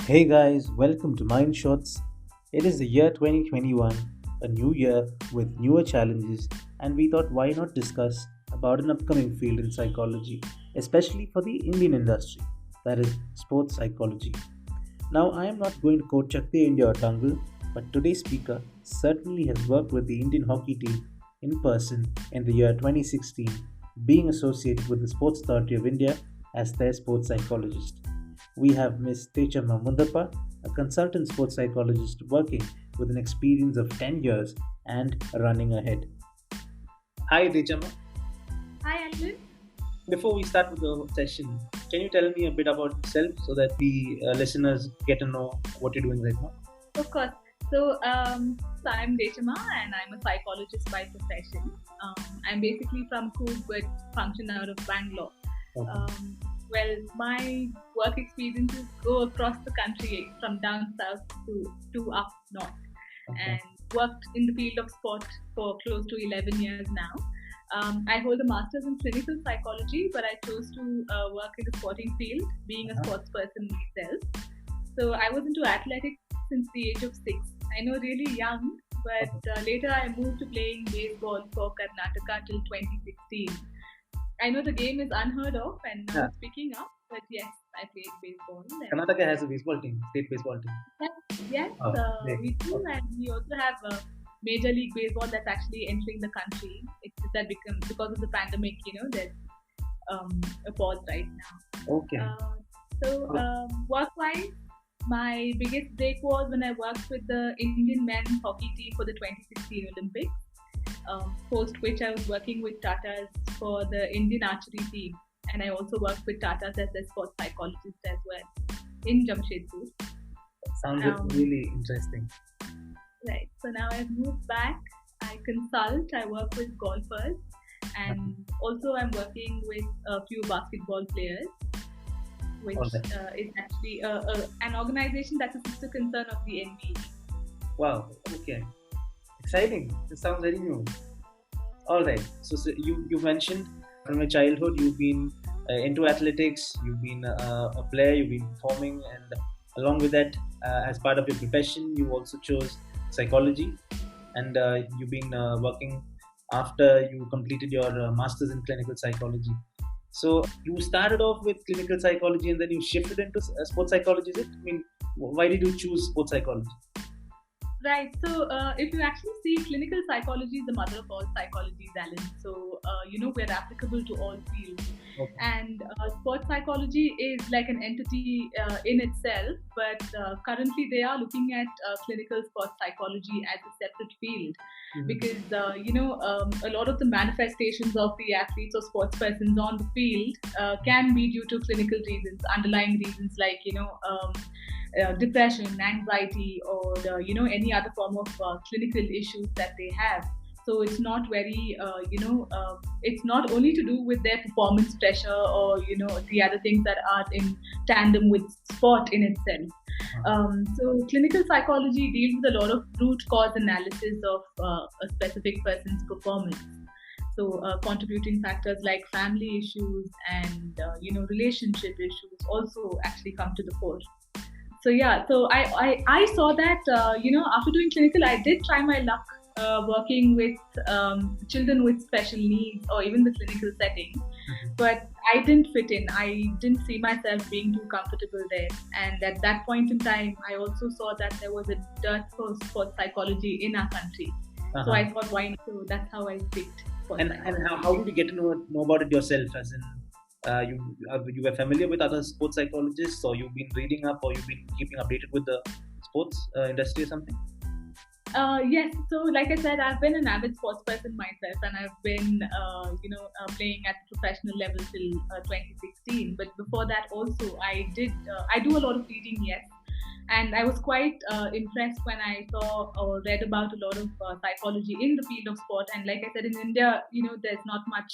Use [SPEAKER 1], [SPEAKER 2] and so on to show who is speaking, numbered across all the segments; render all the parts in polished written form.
[SPEAKER 1] Hey guys, welcome to Mind Shots. It is the year 2021, a new year with newer challenges, and we thought why not discuss about an upcoming field in psychology, especially for the Indian industry, that is sports psychology. Now, I am not going to quote Chakti India or Tangle, but today's speaker certainly has worked with the Indian hockey team in person in the year 2016, being associated with the Sports Authority of India as their sports psychologist. We have Ms. Dechamma Muddappa, a consultant sports psychologist working with an experience of 10 years and running ahead. Hi, Dechamma.
[SPEAKER 2] Hi, Alan.
[SPEAKER 1] Before we start with the session, can you tell me a bit about yourself so that the listeners get to know what you're doing right now?
[SPEAKER 2] Of course. So I'm Dechamma and I'm a psychologist by profession. I'm basically from Coorg but function out of Bangalore.
[SPEAKER 1] Okay.
[SPEAKER 2] My work experiences go across the country from down south to up north, and worked in the field of sport for close to 11 years now. I hold a master's in clinical psychology, but I chose to work in the sporting field, being a sports person myself. So I was into athletics since the age of 6. I know, really young, but later I moved to playing baseball for Karnataka till 2016. I know the game is unheard of and now it's picking up, but yes, I played baseball.
[SPEAKER 1] Karnataka has a baseball team, state baseball team.
[SPEAKER 2] Yes,
[SPEAKER 1] Great.
[SPEAKER 2] we do, and we also have a Major League Baseball that's actually entering the country. It's just that because of the pandemic, there's a pause right now.
[SPEAKER 1] Okay.
[SPEAKER 2] Work-wise, my biggest break was when I worked with the Indian men's hockey team for the 2016 Olympics. Post which I was working with Tata's for the Indian archery team, and I also worked with Tata's as a sports psychologist as well in Jamshedpur.
[SPEAKER 1] Sounds really interesting.
[SPEAKER 2] Right. So now I've moved back. I consult. I work with golfers, and also I'm working with a few basketball players, which is actually an organization that's a sister concern of the NBA.
[SPEAKER 1] Wow. Okay. Exciting. This sounds very new. All right. So you mentioned from your childhood you've been into athletics. You've been a player. You've been performing, and along with that, as part of your profession, you also chose psychology, and you've been working after you completed your master's in clinical psychology. So you started off with clinical psychology, and then you shifted into sports psychology. Is it? I mean, why did you choose sports psychology?
[SPEAKER 2] Right. So, if you actually see, clinical psychology is the mother of all psychologies, Alan. So, we're applicable to all fields.
[SPEAKER 1] Okay.
[SPEAKER 2] And sports psychology is like an entity in itself, but currently they are looking at clinical sports psychology as a separate field. Because a lot of the manifestations of the athletes or sports persons on the field can be due to clinical reasons, underlying reasons like depression, anxiety, or any other form of clinical issues that they have. So it's not very it's not only to do with their performance pressure or the other things that are in tandem with sport in itself. So clinical psychology deals with a lot of root cause analysis of a specific person's performance. So contributing factors like family issues and relationship issues also actually come to the fore. So I saw that after doing clinical, I did try my luck working with children with special needs or even the clinical setting, but I didn't fit in. I didn't see myself being too comfortable there, and at that point in time, I also saw that there was a dearth for sports psychology in our country. So I thought, why not? So that's how I picked.
[SPEAKER 1] And how did you get to know about it yourself? As in, you were familiar with other sports psychologists, or you've been reading up, or you've been keeping updated with the sports industry or something?
[SPEAKER 2] Yes. So, like I said, I've been an avid sports person myself, and I've been, playing at the professional level till 2016. But before that, also, I do a lot of reading, yes. And I was quite impressed when I saw or read about a lot of psychology in the field of sport. And like I said, in India, there's not much,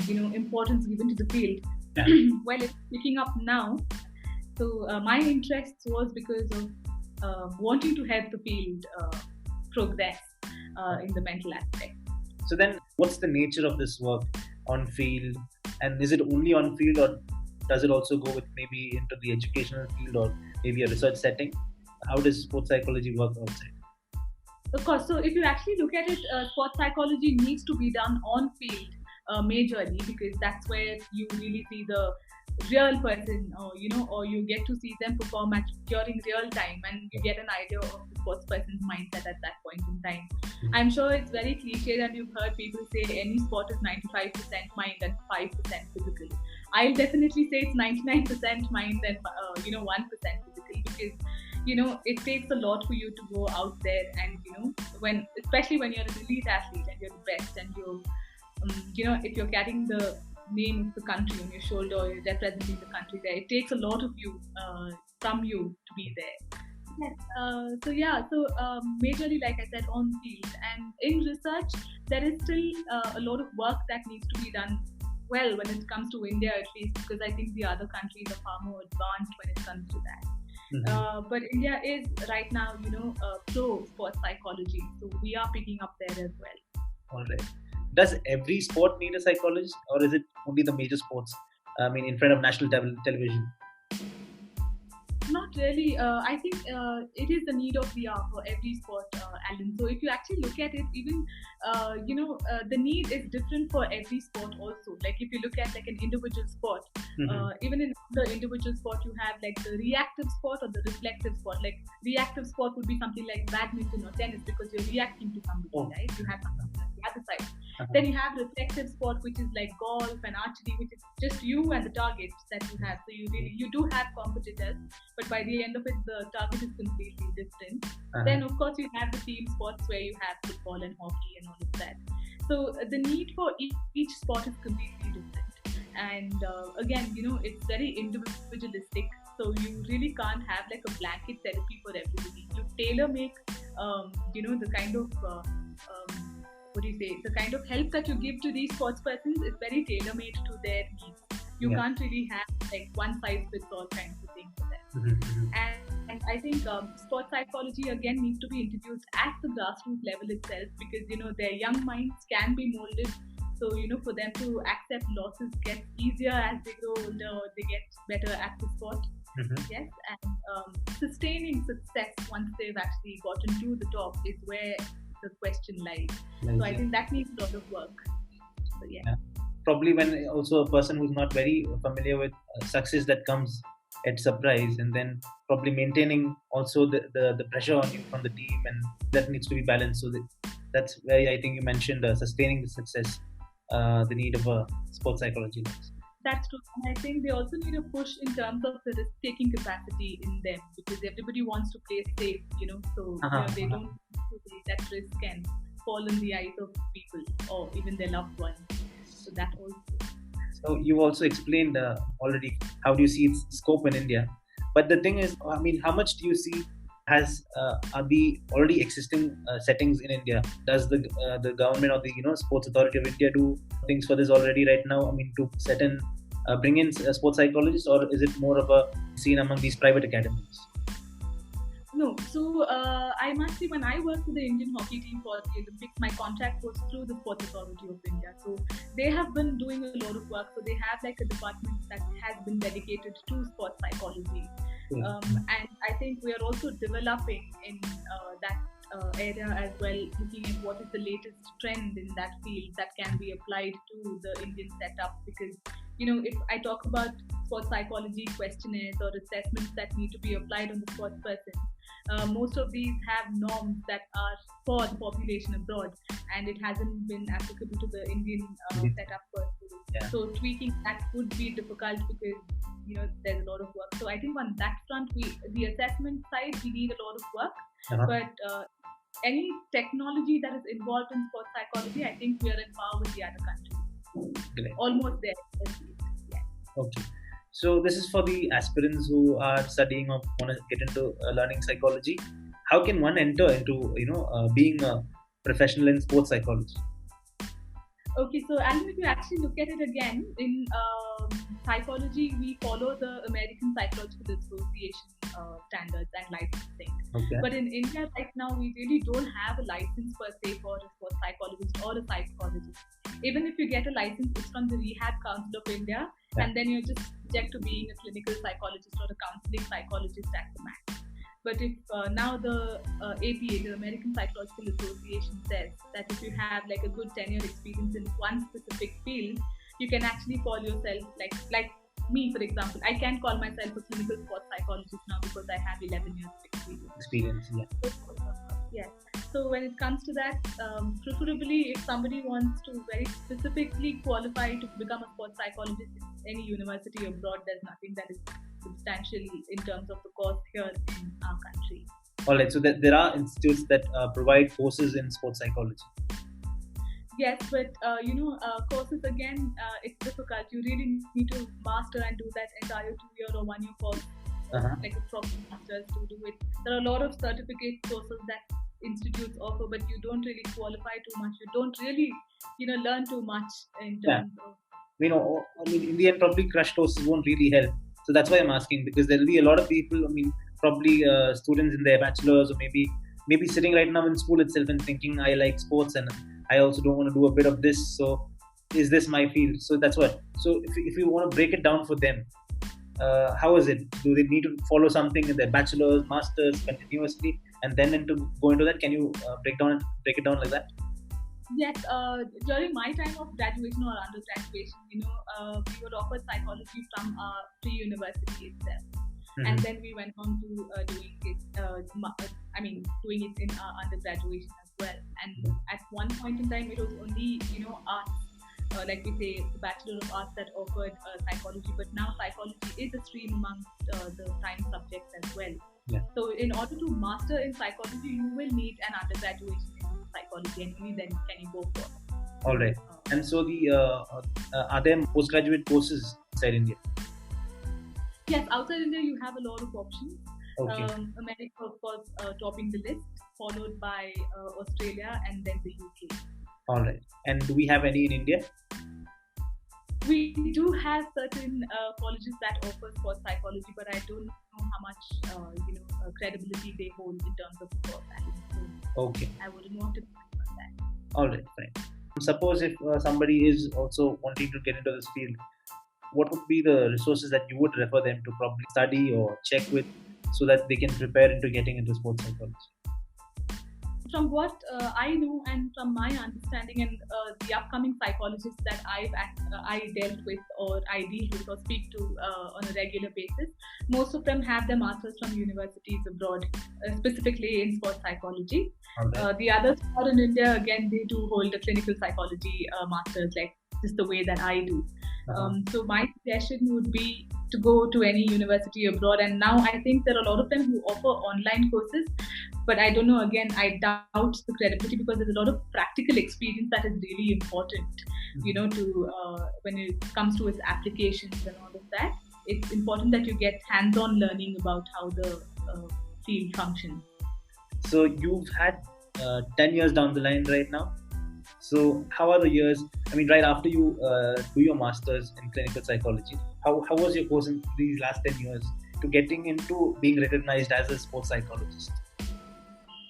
[SPEAKER 2] importance given to the field.
[SPEAKER 1] Yeah.
[SPEAKER 2] Well, it's picking up now. So my interest was because of wanting to help the field progress in the mental aspect.
[SPEAKER 1] So then, what's the nature of this work on field, and is it only on field, or does it also go with maybe into the educational field, or maybe a research setting? How does sports psychology work outside?
[SPEAKER 2] Of course. So if you actually look at it, sports psychology needs to be done on field majorly, because that's where you really see the real person, or or you get to see them perform at during real time, and you get an idea of the sports person's mindset at that point in time. I'm sure it's very cliche, and you've heard people say any sport is 95% mind and 5% physical. I'll definitely say it's 99% mind and 1% physical, because it takes a lot for you to go out there, and when, especially when you're an elite athlete and you're the best, and if you're carrying the name of the country on your shoulder, or you're representing the country there, it takes a lot of you from you to be there. Yes. Majorly, like I said, on field and in research, there is still a lot of work that needs to be done. Well, when it comes to India, at least, because I think the other countries are far more advanced when it comes to that. But India is right now, pro sports psychology, so we are picking up there as well.
[SPEAKER 1] All right. Does every sport need a psychologist, or is it only the major sports? I mean, in front of national television.
[SPEAKER 2] Not really. I think it is the need of the hour for every sport, Alan. So if you actually look at it, even the need is different for every sport. Also, like if you look at like an individual sport, even in the individual sport, you have like the reactive sport or the reflective sport. Like reactive sport would be something like badminton or tennis, because you're reacting to somebody, right? You have something on the other side. Then you have reflective sport, which is like golf and archery, which is just you and the targets that you have. So you do have competitors, but by the end of it, the target is completely different. Then of course you have the team sports, where you have football and hockey and all of that. So the need for each sport is completely different, and again, it's very individualistic. So you really can't have like a blanket therapy for everybody. You tailor make, the kind of the kind of help that you give to these sports persons is very tailor-made to their needs. You can't really have like one size fits all kind of thing for them. And I think sports psychology again needs to be introduced at the grassroots level itself, because their young minds can be molded. So for them to accept losses gets easier as they grow older, or they get better at the sport. Yes, and sustaining success once they've actually gotten to the top is where the question lies. So I think that needs a lot of work. So yeah.
[SPEAKER 1] Probably when also a person who's not very familiar with success that comes at surprise, and then probably maintaining also the pressure on you from the team, and that needs to be balanced. So that's where I think you mentioned sustaining the success, the need of a sports psychology.
[SPEAKER 2] That's true. And I think they also need a push in terms of the risk-taking capacity in them, because everybody wants to play safe, so they don't take that risk and fall in the eyes of people or even their loved ones. So that also.
[SPEAKER 1] So you also explained already how do you see its scope in India, but the thing is, I mean, how much do you see are the already existing settings in India? Does the government or the Sports Authority of India do things for this already right now? I mean, to bring in sports psychologists, or is it more of a scene among these private academies?
[SPEAKER 2] No, so I must say, when I worked with the Indian hockey team for the Olympics, my contact was through the Sports Authority of India. So they have been doing a lot of work. So they have like a department that has been dedicated to sports psychology. And I think we are also developing in that area as well, looking at what is the latest trend in that field that can be applied to the Indian setup. Because if I talk about sports psychology questionnaires or assessments that need to be applied on the sports person, most of these have norms that are for the population abroad, and it hasn't been applicable to the Indian setup per se. So tweaking that would be difficult, because there's a lot of work. So I think on that front, the assessment side, we need a lot of work. But any technology that is involved in sports psychology, I think we are in par with the other countries.
[SPEAKER 1] Great.
[SPEAKER 2] Almost there. Yeah.
[SPEAKER 1] Okay. So this is for the aspirants who are studying or want to get into learning psychology. How can one enter into being a professional in sports psychology?
[SPEAKER 2] Okay, so Alan, if you actually look at it again, in psychology, we follow the American Psychological Association standards and licensing.
[SPEAKER 1] Okay.
[SPEAKER 2] But in India right now, we really don't have a license per se for a sports psychologist or a psychologist. Even if you get a license, it's from the Rehab Council of India, and then you're just subject to being a clinical psychologist or a counseling psychologist at the max. But if now the APA, the American Psychological Association, says that if you have like a good 10-year experience in one specific field, you can actually call yourself like me, for example. I can call myself a clinical sports psychologist now because I have 11 years of experience. Yeah. So when it comes to that, preferably if somebody wants to very specifically qualify to become a sports psychologist in any university abroad, there's nothing that is substantial in terms of the cost here in our country.
[SPEAKER 1] All right. So there are institutes that provide courses in sports psychology.
[SPEAKER 2] Yes, but courses again, it's difficult. You really need to master and do that entire 2-year or 1-year course, like a proper master's to do it. There are a lot of certificate courses that institutes offer, but you don't really qualify too much. You don't really, learn too much in terms of.
[SPEAKER 1] In the end, probably crash courses won't really help. So that's why I'm asking, because there'll be a lot of people. Probably students in their bachelors, or maybe sitting right now in school itself and thinking, I like sports and I also don't want to do a bit of this. So is this my field? So that's what. So if you want to break it down for them, how is it? Do they need to follow something in their bachelor's, master's, continuously, and then go into that? Can you break it down like that?
[SPEAKER 2] Yes, during my time of graduation or undergraduation, we were offered psychology from pre-university itself. Mm-hmm. And then we went on to doing it in undergraduation as well. And at one point in time, it was only arts, like we say, the Bachelor of Arts that offered psychology. But now psychology is a stream amongst the science subjects as well. Yeah. So in order to master in psychology, you will need an undergraduation in psychology, and only then can you go for it.
[SPEAKER 1] All right. And so are there postgraduate courses inside India?
[SPEAKER 2] Yes, outside India you have a lot of options.
[SPEAKER 1] Okay.
[SPEAKER 2] America, of course, topping the list, followed by Australia and then the UK.
[SPEAKER 1] All right. And do we have any in India?
[SPEAKER 2] We do have certain colleges that offer sports psychology, but I don't know how much credibility they hold in terms of course.
[SPEAKER 1] Okay.
[SPEAKER 2] I wouldn't want to comment on that.
[SPEAKER 1] All right, fine. Suppose if somebody is also wanting to get into this field, what would be the resources that you would refer them to probably study or check with so that they can prepare into getting into sports psychology?
[SPEAKER 2] From what I know and from my understanding and the upcoming psychologists that I dealt with or I deal with or speak to on a regular basis, most of them have their masters from universities abroad, specifically in sports psychology. Okay. The others are in India, again, they do hold a clinical psychology masters, like just the way that I do. So my suggestion would be to go to any university abroad, and now I think there are a lot of them who offer online courses, but I don't know, again, I doubt the credibility because there's a lot of practical experience that is really important, to when it comes to its applications and all of that. It's important that you get hands-on learning about how the field functions.
[SPEAKER 1] So you've had 10 years down the line right now. So how are the years, right after you do your master's in clinical psychology, how was your course in these last 10 years to getting into being recognized as a sports psychologist?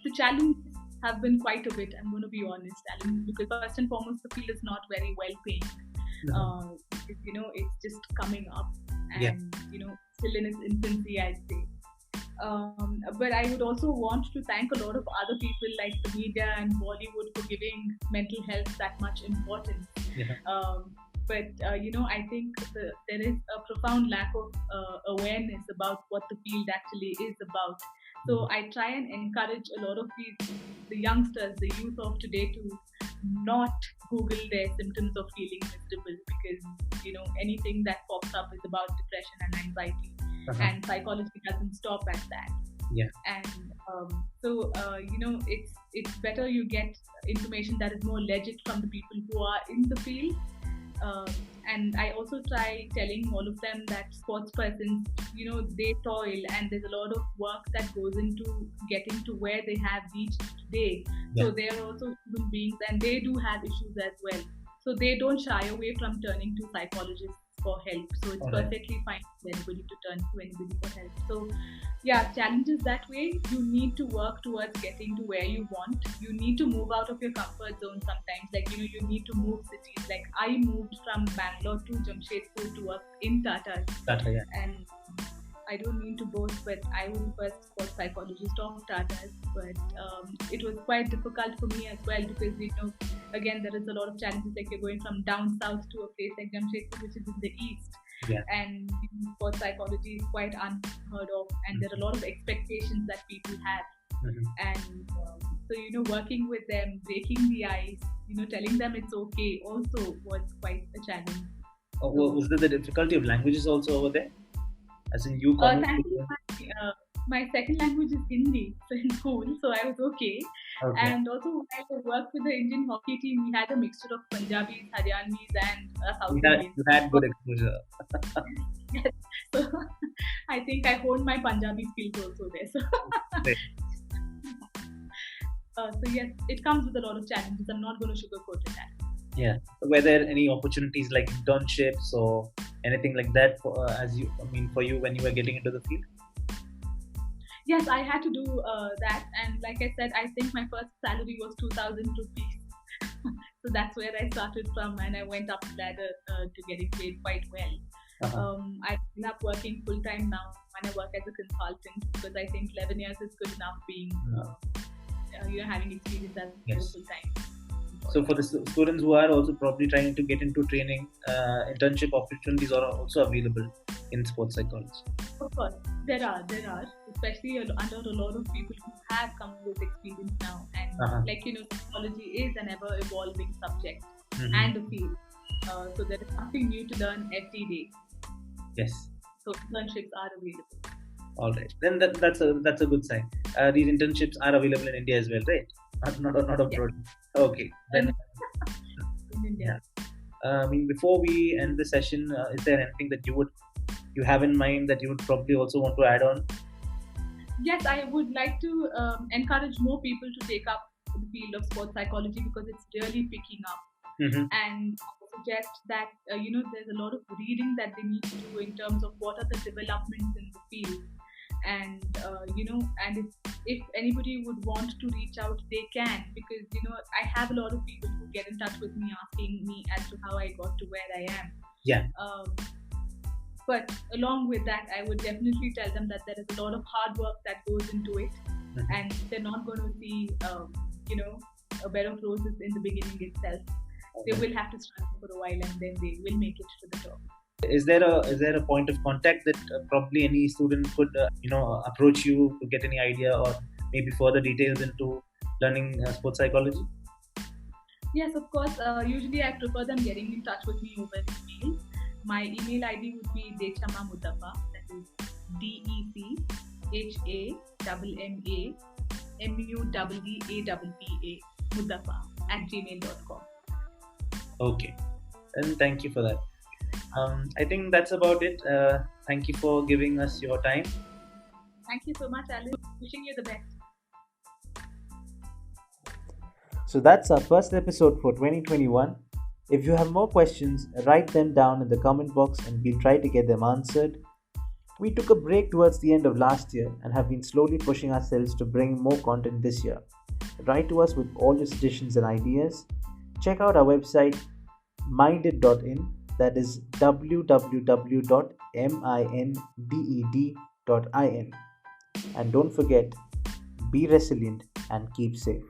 [SPEAKER 2] The challenges have been quite a bit, I'm going to be honest, Alan, because first and foremost, the field is not very well paid. No. It's just coming up and, still in its infancy, I'd say. But I would also want to thank a lot of other people like the media and Bollywood for giving mental health that much importance. Yeah. I think there is a profound lack of awareness about what the field actually is about. So I try and encourage a lot of the youngsters, the youth of today, to not Google their symptoms of feeling miserable, because anything that pops up is about depression and anxiety. And psychology doesn't stop at that.
[SPEAKER 1] Yeah.
[SPEAKER 2] And it's better you get information that is more legit from the people who are in the field. And I also try telling all of them that sports persons, they toil and there's a lot of work that goes into getting to where they have reached today. Yeah. So they are also human beings and they do have issues as well. So they don't shy away from turning to psychologists for help. So it's
[SPEAKER 1] All right.
[SPEAKER 2] perfectly fine for anybody to turn to anybody for help. So yeah, challenges that way. You need to work towards getting to where you want. You need to move out of your comfort zone sometimes. Like, you need to move cities. Like, I moved from Bangalore to Jamshedpur to work in Tata,
[SPEAKER 1] Tata, yeah.
[SPEAKER 2] and I don't mean to boast, but I was the first sports psychologist of Tata's. But it was quite difficult for me as well, because again, there is a lot of challenges. Like, you're going from down south to a place like Jamshedpur, which is in the east,
[SPEAKER 1] Yeah.
[SPEAKER 2] and sports psychology is quite unheard of, and there are a lot of expectations that people have.
[SPEAKER 1] Mhm.
[SPEAKER 2] And so working with them, breaking the ice, telling them it's okay, also was quite a challenge.
[SPEAKER 1] Was there the difficulty of languages also over there? As in you coming
[SPEAKER 2] Thankfully, my second language is Hindi, so in school, so I was okay.
[SPEAKER 1] Okay.
[SPEAKER 2] And also, when I worked with the Indian hockey team, we had a mixture of Punjabis, Haryanvis, and South Indians.
[SPEAKER 1] You had good exposure.
[SPEAKER 2] Yes. So I think I honed my Punjabi skills also there. So,
[SPEAKER 1] Right.
[SPEAKER 2] so yes, it comes with a lot of challenges. I'm not going to sugarcoat it.
[SPEAKER 1] Yeah. Were there any opportunities like internships or anything like that for for you when you were getting into the field?
[SPEAKER 2] Yes, I had to do that, and like I said, I think my first salary was 2,000 rupees. So that's where I started from, and I went up the ladder to getting paid quite well. I ended up working full time now, and I work as a consultant, because I think 11 years is good enough being having experience as
[SPEAKER 1] Yes.
[SPEAKER 2] full time.
[SPEAKER 1] So for the students who are also probably trying to get into training, internship opportunities are also available in sports psychology.
[SPEAKER 2] Of course, there are, especially under a lot of people who have come with experience now, and psychology is an ever evolving subject and a field. So there is something new to learn every day.
[SPEAKER 1] Yes.
[SPEAKER 2] So internships are available.
[SPEAKER 1] All right. Then that's a good sign. These internships are available in India as well, right? Not abroad. Yeah. Okay. Then
[SPEAKER 2] in India.
[SPEAKER 1] Yeah. Before we end the session, is there anything that you have in mind that you would probably also want to add on?
[SPEAKER 2] Yes, I would like to encourage more people to take up the field of sports psychology, because it's really picking up. And suggest that there's a lot of reading that they need to do in terms of what are the developments in the field, and and if anybody would want to reach out, they can, because I have a lot of people who get in touch with me asking me as to how I got to where I am.
[SPEAKER 1] Yeah.
[SPEAKER 2] But along with that, I would definitely tell them that there is a lot of hard work that goes into it, and they're not going to see a bed of roses in the beginning itself. They will have to struggle for a while, and then they will make it to the top.
[SPEAKER 1] Is there a point of contact that probably any student could approach you to get any idea or maybe further details into learning sports psychology?
[SPEAKER 2] Yes, of course. Usually I prefer them getting in touch with me over email. My email ID would be Dechamma Muddappa, that is DECHAMMAMUDDAPPA Muddappa @gmail.com.
[SPEAKER 1] Okay, and thank you for that. I think that's about it. Thank you for giving us your time.
[SPEAKER 2] Thank you so much, Alice. Wishing you the best.
[SPEAKER 1] So that's our first episode for 2021. If you have more questions, write them down in the comment box and we'll try to get them answered. We took a break towards the end of last year and have been slowly pushing ourselves to bring more content this year. Write to us with all your suggestions and ideas. Check out our website minded.in, that is www.minded.in. And don't forget, be resilient and keep safe.